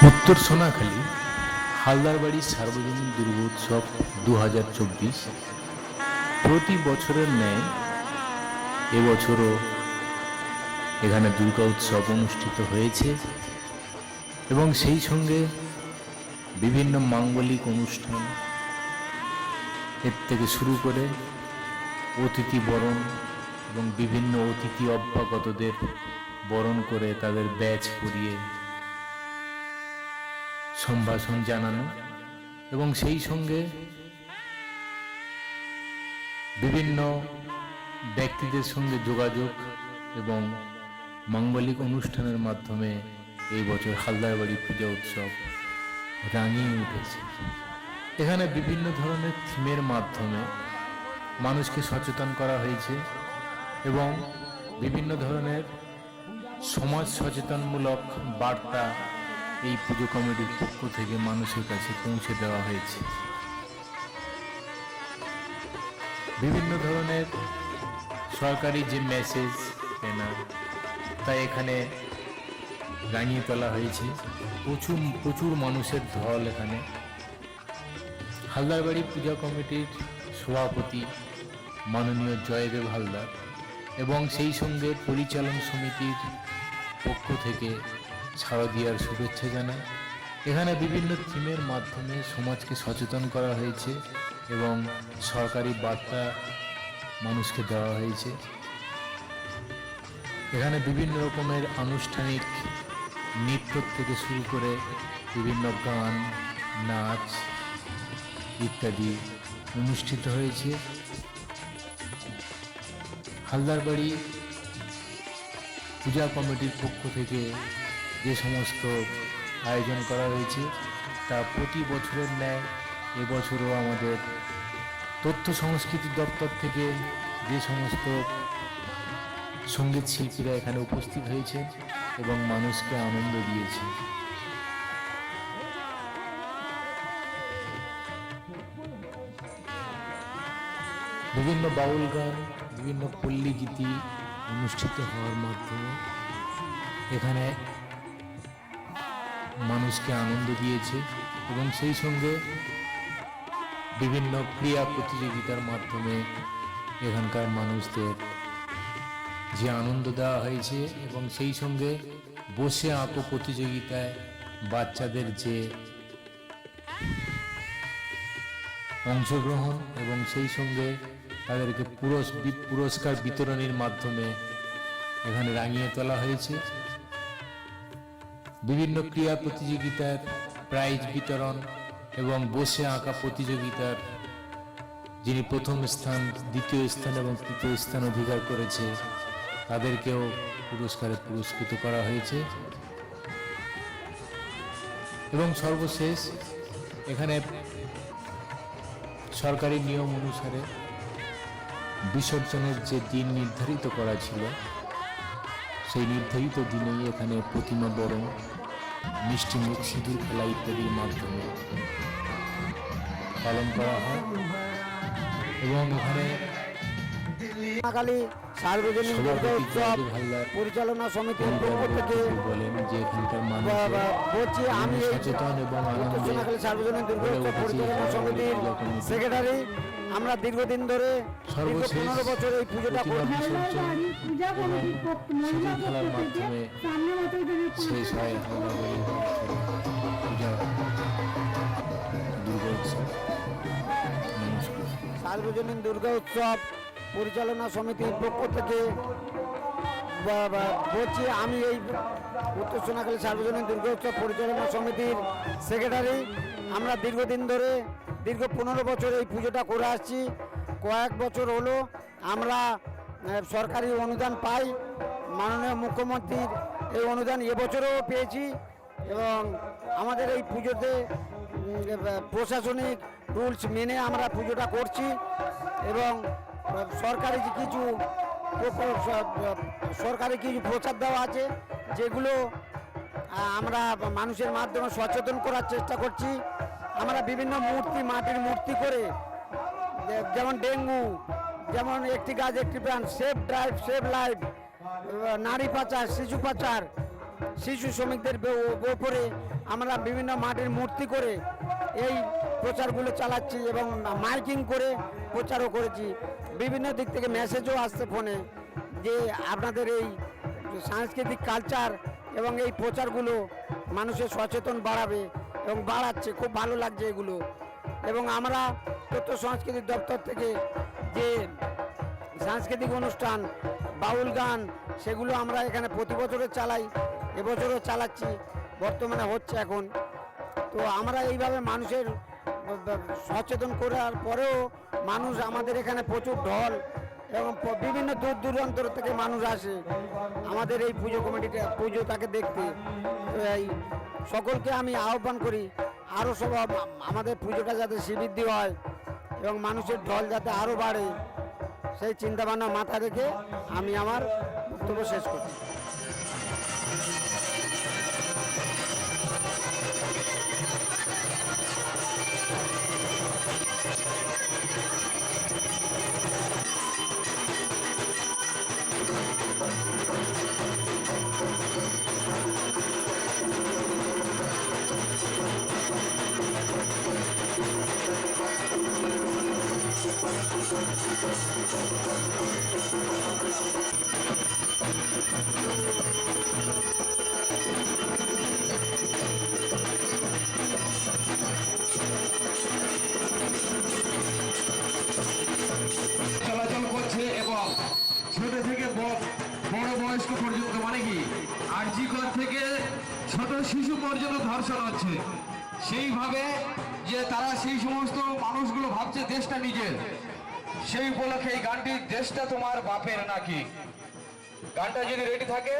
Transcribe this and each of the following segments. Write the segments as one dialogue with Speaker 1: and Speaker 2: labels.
Speaker 1: উত্তর সোনাখালী হালদারবাড়ি সার্বজনীন দুর্গোৎসব 2024 প্রতি বছরের ন্যায় এবছরও এখানে দুর্গা উৎসব অনুষ্ঠিত হয়েছে এবং সেই সঙ্গে বিভিন্ন মাঙ্গলিক অনুষ্ঠান এর থেকে শুরু করে অতিথি বরণ এবং বিভিন্ন অতিথি অভ্যাগতদের বরণ করে তাদের ব্যাজ পরিয়ে সম্ভাষণ জানানো এবং সেই সঙ্গে বিভিন্ন ব্যক্তিদের সঙ্গে যোগাযোগ এবং মাঙ্গলিক অনুষ্ঠানের মাধ্যমে এই বছর হালদারবাড়ি পূজা উৎসব রাঙিয়ে উঠেছে। এখানে বিভিন্ন ধরনের থিমের মাধ্যমে মানুষকে সচেতন করা হয়েছে এবং বিভিন্ন ধরনের সমাজ সচেতনমূলক বার্তা এই পুজো কমিটির পক্ষ থেকে মানুষের কাছে পৌঁছে দেওয়া হয়েছে। বিভিন্ন ধরনের সরকারি যে মেসেজ ব্যানার তা এখানে রাঙিয়ে তোলা হয়েছে। প্রচুর মানুষের ঢল এখানে। হালদারবাড়ি পূজা কমিটির সভাপতি মাননীয় জয়দেব হালদার এবং সেই সঙ্গে পরিচালন সমিতির পক্ষ থেকে শারদীয়ার শুভেচ্ছা জানায়। এখানে বিভিন্ন থিমের মাধ্যমে সমাজকে সচেতন করা হয়েছে এবং সরকারি বার্তা মানুষকে দেওয়া হয়েছে। এখানে বিভিন্ন রকমের আনুষ্ঠানিক নৃত্য থেকে শুরু করে বিভিন্ন গান, নাচ ইত্যাদি অনুষ্ঠিত হয়েছে। হালদারবাড়ি পূজা কমিটির পক্ষ থেকে যে সমস্ত আয়োজন করা হয়েছে তা প্রতি বছরের ন্যায় এবছরও আমাদের তথ্য সংস্কৃতি দপ্তর থেকে যে সমস্ত সঙ্গীত শিল্পীরা এখানে উপস্থিত হয়েছে এবং মানুষকে আনন্দ দিয়েছে। বিভিন্ন বাউল গান, বিভিন্ন পল্লী গীতি অনুষ্ঠিত হওয়ার মাধ্যমে এখানে মানুষকে আনন্দ দিয়েছে এবং সেই সঙ্গে বিভিন্ন ক্রীড়া প্রতিযোগিতার মাধ্যমে এখানকার মানুষদের যে আনন্দ দেওয়া হয়েছে এবং সেই সঙ্গে বসে আঁকো প্রতিযোগিতায় বাচ্চাদের যে অংশগ্রহণ এবং সেই সঙ্গে তাদেরকে পুরস্কার বিতরণের মাধ্যমে এখানে রাঙিয়ে তোলা হয়েছে। বিভিন্ন ক্রীড়া প্রতিযোগিতার প্রাইজ বিতরণ এবং বসে আঁকা প্রতিযোগিতার যিনি প্রথম স্থান, দ্বিতীয় স্থান এবং তৃতীয় স্থান অধিকার করেছে তাদেরকেও পুরস্কারে পুরস্কৃত করা হয়েছে। এবং সর্বশেষ এখানে সরকারি নিয়ম অনুসারে বিসর্জনের যে দিন নির্ধারিত করা ছিল সেই নির্ধারিত দিনেই এখানে প্রতিমা বরণ, মিষ্টি মুখ, সিঁদুর খেলা ইত্যাদির মাধ্যমে পালন করা হয় এবং এখানে
Speaker 2: সোনাখালী সার্বজনীন দুর্গা উৎসব পরিচালনা সমিতির পক্ষ থেকে
Speaker 1: বলেন যে এখানকার মানুষ
Speaker 2: বলছি আমি
Speaker 1: সচেতন এবং আনন্দে
Speaker 2: সোনাখালী সার্বজনীন দুর্গা উৎসব পরিচালনা সমিতির সেক্রেটারি। আমরা দীর্ঘদিন ধরে 15 বছর এই পুজোটা করছি।
Speaker 1: খেলার মাধ্যমে শেষ হয় দুর্গা উৎসব।
Speaker 2: সার্বজনীন দুর্গা উৎসব পরিচালনা সমিতির পক্ষ থেকে বলছি আমি এই উত্তর সোনাখালী সার্বজনীন দুর্গা উৎসব পরিচালনা সমিতির সেক্রেটারি। আমরা দীর্ঘদিন ধরে 15 বছর এই পুজোটা করে আসছি। কয়েক বছর হলো আমরা সরকারি অনুদান পাই, মাননীয় মুখ্যমন্ত্রীর এই অনুদান এবছরও পেয়েছি এবং আমাদের এই পুজোতে প্রশাসনিক রুলস মেনে আমরা পুজোটা করছি এবং সরকারি কিছু প্রচার দেওয়া আছে যেগুলো আমরা মানুষের মাধ্যমে সচেতন করার চেষ্টা করছি। আমরা বিভিন্ন মূর্তি, মাটির মূর্তি করে, যেমন ডেঙ্গু, যেমন একটি গাছ একটি প্রাণ, সেভ ড্রাইভ সেভ লাইফ, নারী পাচার, শিশু পাচার শিশু শ্রমিকদের ওপরে আমরা বিভিন্ন মাটির মূর্তি করে এই প্রচারগুলো চালাচ্ছি এবং মাইকিং করে প্রচারও করেছি। বিভিন্ন দিক থেকে মেসেজও আসছে ফোনে যে আপনাদের এই সাংস্কৃতিক কালচার এবং এই প্রচারগুলো মানুষের সচেতন বাড়াবে এবং বাড়াচ্ছে। খুব ভালো লাগছে এগুলো। এবং আমরা তথ্য সংস্কৃতি দপ্তর থেকে যে সাংস্কৃতিক অনুষ্ঠান বাউল গান সেগুলো আমরা এখানে প্রতি বছরে চালাই, এবছরও চালাচ্ছি, বর্তমানে হচ্ছে এখন। তো আমরা এইভাবে মানুষের সচেতন করার পরেও মানুষ আমাদের এখানে প্রচুর ঢল এবং বিভিন্ন দূর দূরান্ত থেকে মানুষ আসে আমাদের এই পুজো কমিটিটা পুজোটাকে দেখতে। তো এই সকলকে আমি আহ্বান করি আরও সব আমাদের পুজোটা যাতে শ্রীবৃদ্ধি হয় এবং মানুষের ঢল যাতে আরও বাড়ে, সেই চিন্তাভাবনা মাথা রেখে আমি আমার বক্তব্য শেষ করছি।
Speaker 3: চলাচল করছে এবং ছোট থেকে বড় বয়স্ক পর্যন্ত, মানে কি আরজিকর থেকে ছোট শিশু পর্যন্ত ধর্ষণ হচ্ছে। সেইভাবে যে তারা সেই সমস্ত মানুষগুলো ভাবছে দেশটা নিজের, সেই উপলক্ষে এই গানটি দেশটা তোমার বাপের নাকি। গানটা যদি রেডি থাকে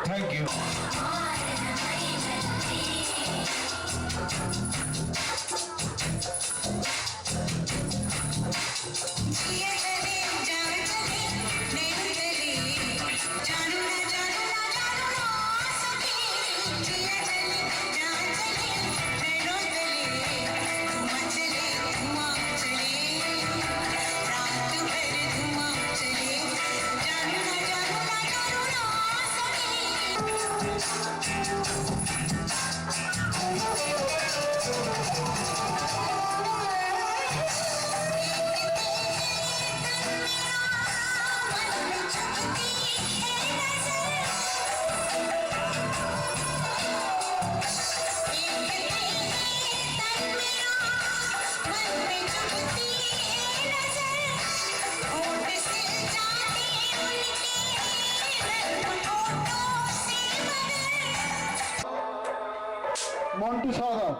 Speaker 3: থ্যাংক ইউ।
Speaker 4: মন্টু সরকার,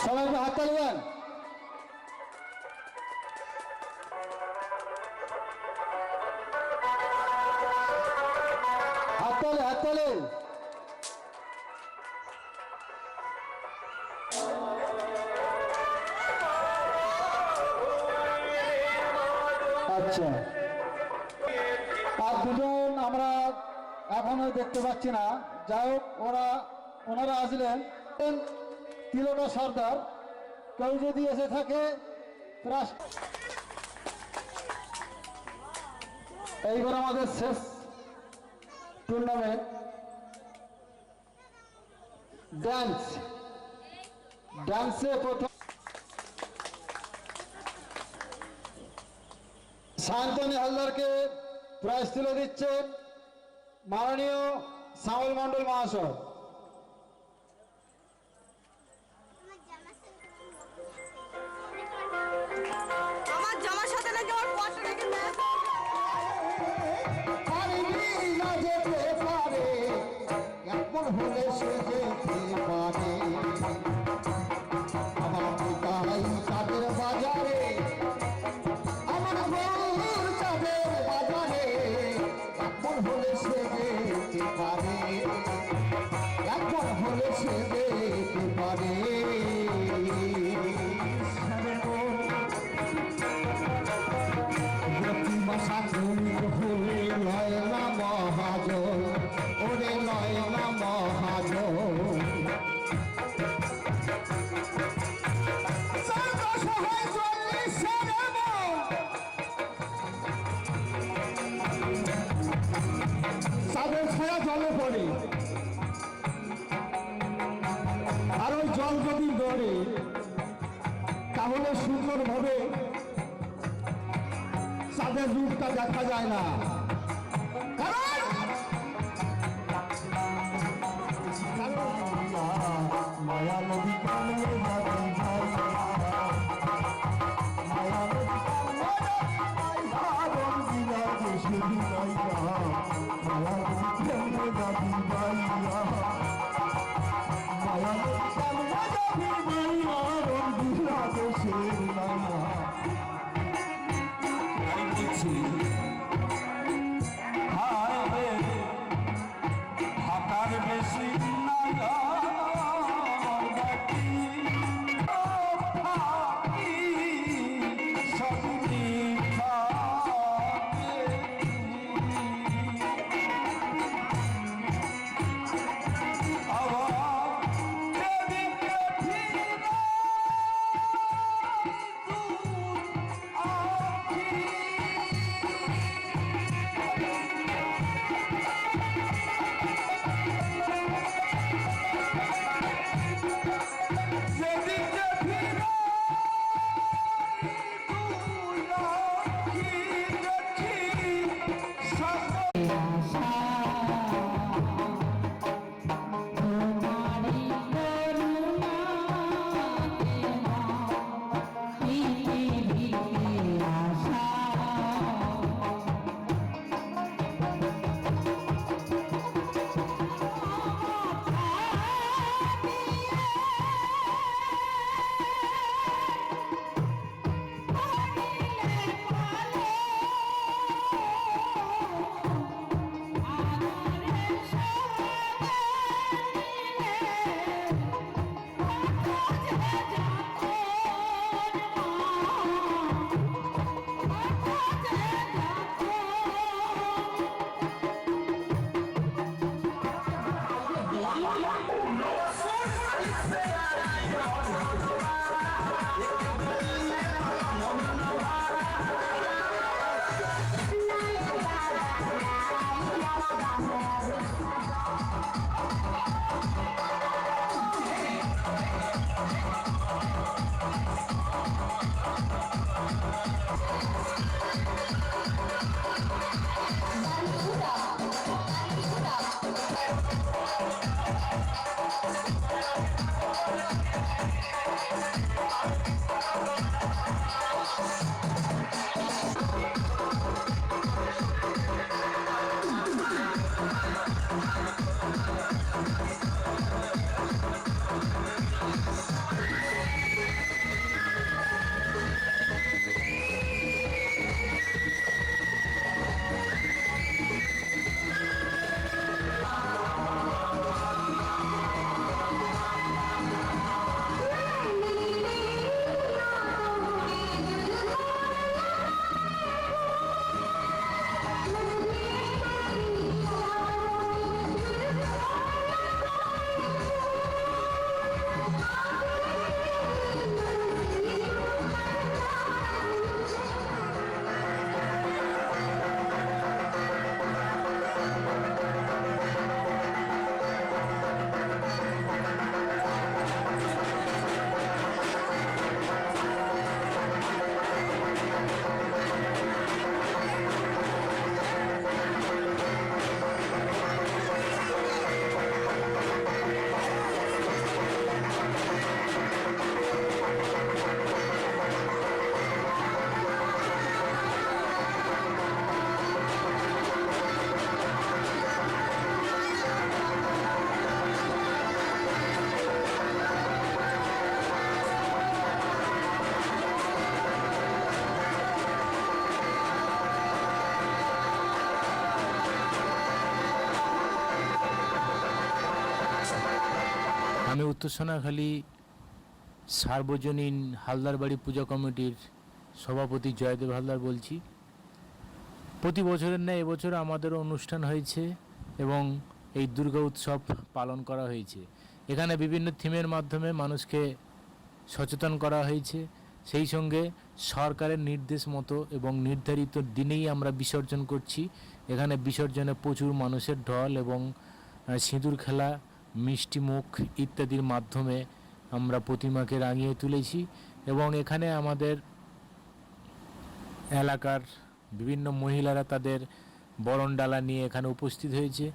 Speaker 4: সবাই হাত তালি দেন। হাততালি হাততালি। আচ্ছা, আর দুজন আমরা এখনো দেখতে পাচ্ছি না। যাই হোক, ওনারা আসলেন। তিলোটা সর্দার, কেউ যদি এসে থাকে এইবার আমাদের শেষ টুর্নামেন্ট ডান্সে প্রথম শান্তনী হালদারকে প্রাইজ তুলে দিচ্ছেন মাননীয় শ্যামল মণ্ডল মহাশয়।
Speaker 5: আমার জামার সাথে নাকি আমার ফটো রেখে দেয়।
Speaker 6: কেমন হলে সে যেতে পারে আমার পিতাই তাদের বাজারে, আমার বউর তাদের বাজারে, কেমন হলে সে যেতে পারে, কেমন হলে সে যেতে পারে। প্রতিমাসা হলে লয়না মহাজন, ওরে লয়না মহাজন, তাদের ছায়া জলে পড়ে, আর ওই জল যদি গড়ে তাহলে সুন্দরভাবে তাদের রূপটা দেখা যায় না। মায়া নদী কামড়ে যাবি ভাই, মায়া নদী কামড়ে দিলা দেশে দিলাইয়া, মায়া নদী কামড়ে যাবি ভাইয়া, মায়া নদী কামড়ে যাবি ভাইয়া, দিলা দেশে দিলাইয়া।
Speaker 1: আমি উত্তর সোনাখালী সার্বজনীন হালদারবাড়ি পূজা কমিটির সভাপতি জয়দেব হালদার বলছি। প্রতি বছরের ন্যায় এবছর আমাদেরও অনুষ্ঠান হয়েছে এবং এই দুর্গা উৎসব পালন করা হয়েছে। এখানে বিভিন্ন থিমের মাধ্যমে মানুষকে সচেতন করা হয়েছে। সেই সঙ্গে সরকারের নির্দেশ মতো এবং নির্ধারিত দিনেই আমরা বিসর্জন করছি। এখানে বিসর্জনে প্রচুর মানুষের ঢল এবং সিঁদুর খেলা, মিষ্টি মুখ ইত্যাদির মাধ্যমে আমরা প্রতিমাকে রাঙিয়ে তুলেছি এবং এখানে আমাদের এলাকার বিভিন্ন মহিলারা তাদের বরণডালা নিয়ে এখানে উপস্থিত হয়েছে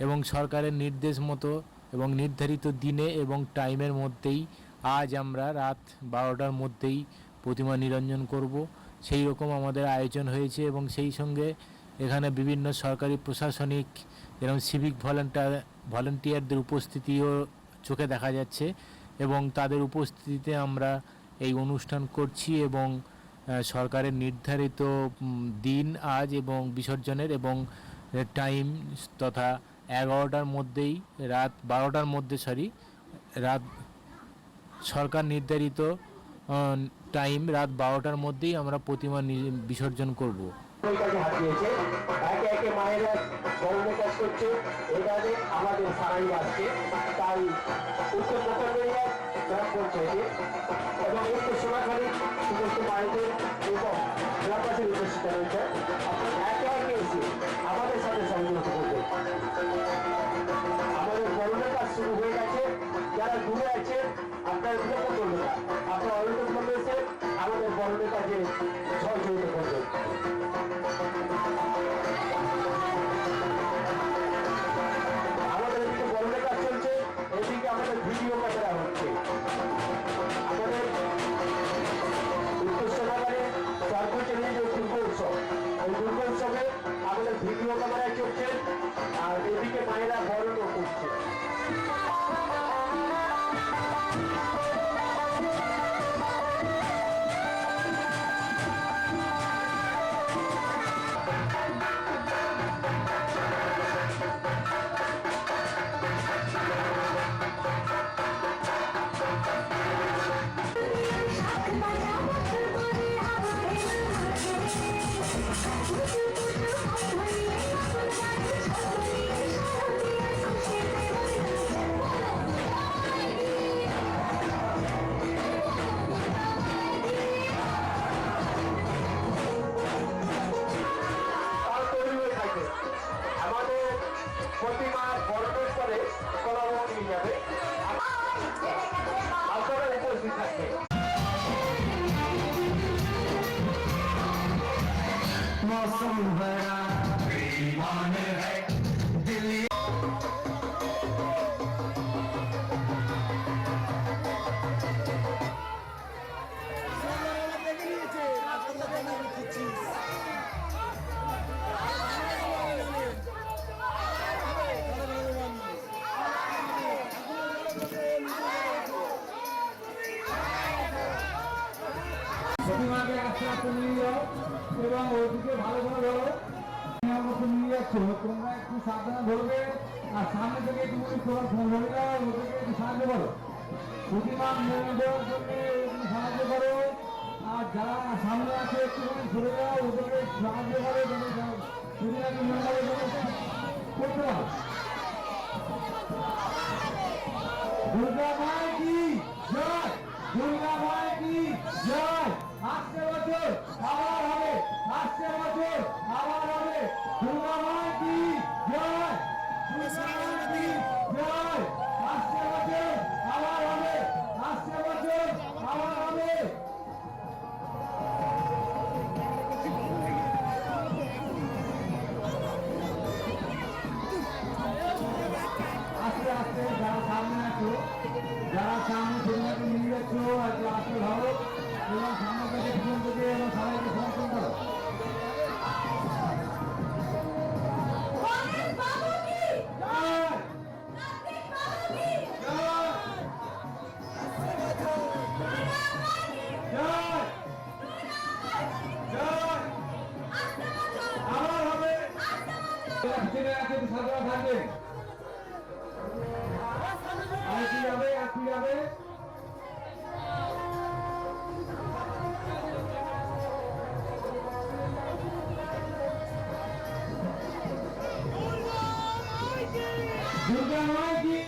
Speaker 1: এবং সরকারের নির্দেশ মতো এবং নির্ধারিত দিনে এবং টাইমের মধ্যেই আজ আমরা রাত 12টার মধ্যেই প্রতিমা নিরঞ্জন করব, সেই রকম আমাদের আয়োজন হয়েছে। এবং সেই সঙ্গে এখানে বিভিন্ন সরকারি প্রশাসনিক যেরকম সিভিক ভলেন্টিয়ারদের উপস্থিতিও চোখে দেখা যাচ্ছে এবং তাদের উপস্থিতিতে আমরা এই অনুষ্ঠান করছি এবং সরকারের নির্ধারিত দিন আজ এবং বিসর্জনের এবং টাইম তথা 11টার মধ্যেই রাত 12টার মধ্যে রাত সরকার নির্ধারিত টাইম রাত 12টার মধ্যেই আমরা প্রতিমা বিসর্জন করব।
Speaker 7: হাতিয়েছে একে একে মায়েরা গরমে কাজ করছে, এবারে আমাদের সারাই আসছে, তাই উত্তর মোকাবিলা করছে এবং উত্তর সোনাখালী সমস্ত মায়েদের এবং গ্রামবাসীর উপস্থিত রয়েছে। আপনারা একে একে এসে আমাদের সাথে সংযুক্ত করবে। আমাদের গরমের কাজ শুরু হয়ে গেছে। যারা দূরে আছে আপনারা বিলম্ব করবেন না, আপনারা অল্প এসে আমাদের গরমের কাজে সহযোগিতা করবেন। আমাদের এদিকে গরমের কাজ চলছে, এদিকে আমাদের ভিডিও ক্যামেরা হচ্ছে। আমাদের উত্তর সোনাখালী সার্বজনীন যে দুর্গা উৎসব, এই দুর্গা উৎসবে আমাদের ভিডিও ক্যামেরা চলছে আর এদিকে মায়েরা বরণও করছে। প্রতিমার বরণের পরে কলাবন নিয়ে যাবে, আপনারা উপস্থিত থাকবেন।
Speaker 6: मौसम भरा बेईमान है दिल्ली।
Speaker 4: প্রতিমাকে আস্তে আস্তে নিয়ে যাও এবং ওদিকে ভালো করে ধরো। নিয়ে যাচ্ছ, তোমরা একটু সাবধানে ধরবে আর সামনে থেকে একটু মহিলা ওদেরকে একটু সাহায্য করো। প্রতিমা নিয়ে দেওয়ার জন্য সাহায্য করো আর যারা সামনে আছে একটুখানি সরে যাও, ওদেরকে সাহায্য করো। প্রতিমাকে মহিলাদের করতে পারো। দুর্গা মায়ের কি জয়, দুর্গা মায়ের কি জয়। আসছে বছর আবার হবে, আসছে বছর আবার হবে। দুর্গা মায়ের কি জয়, দুর্গা মায়ের কি জয়। আসছে বছর আবার হবে, আসছে বছর আবার হবে। আস্তে আস্তে যারা সামনে আছো, যারা সামনে সেগুলোকে নিয়ে যাচ্ছ আর আস্তে ধরো এবং সামনে কাছে পিছন থেকে এবং সবাইকে সমর্থন করো। আবার হবে পিছনে আছে সাদা থাকবে আর কি হবে। যাবে। দুর্গা মাই কি